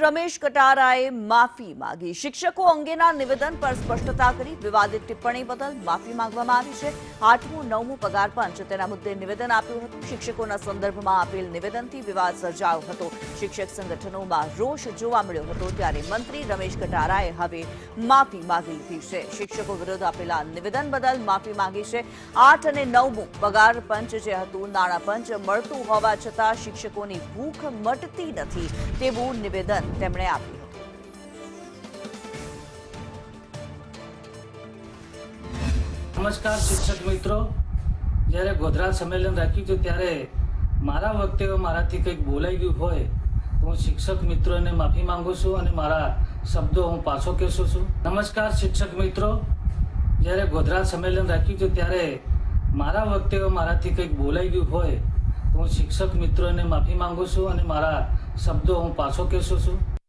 રમેશ કટારાએ માફી માંગી। શિક્ષકો અંગેના નિવેદન પર સ્પષ્ટતા કરી। વિવાદિત ટિપ્પણી બદલ માફી માંગવામાં આવી છે। 8મું 9મું પગાર પંચ તેના મુદ્દે નિવેદન આપ્યું હતું। શિક્ષકોના સંદર્ભમાં આપેલ નિવેદનથી વિવાદ સર્જાયો હતો। શિક્ષક સંગઠનોમાં રોષ જોવા મળ્યો હતો, ત્યારે મંત્રી રમેશ કટારાએ હવે માફી માંગી લીધી છે। શિક્ષકો વિરુદ્ધ આપેલા નિવેદન બદલ માફી માંગી છે। 8 અને 9મું પગાર પંચ જે હતું, નાણાં પંચ મળતું હોવા છતાં શિક્ષકોની ભૂખ મટતી નથી તેવું નિવેદન તેમણે આપ્યું। નમસ્કાર શિક્ષક મિત્રો, જ્યારે ગોધરા સંમેલન રાખ્યું હતું ત્યારે મારા વખતે મારાથી કંઈક બોલાઈ ગયું હોય તો હું શિક્ષક મિત્રોને માફી માંગુ છું અને મારા શબ્દો હું પાછો કહેશું છું। નમસ્કાર શિક્ષક મિત્રો, જ્યારે ગોધરા સંમેલન રાખ્યું હતું ત્યારે મારા વખતે મારાથી કંઈક બોલાઈ ગયું હોય તો હું શિક્ષક મિત્રોને માફી માંગુ છું અને મારા શબ્દો હું પાછો કહેશું છું।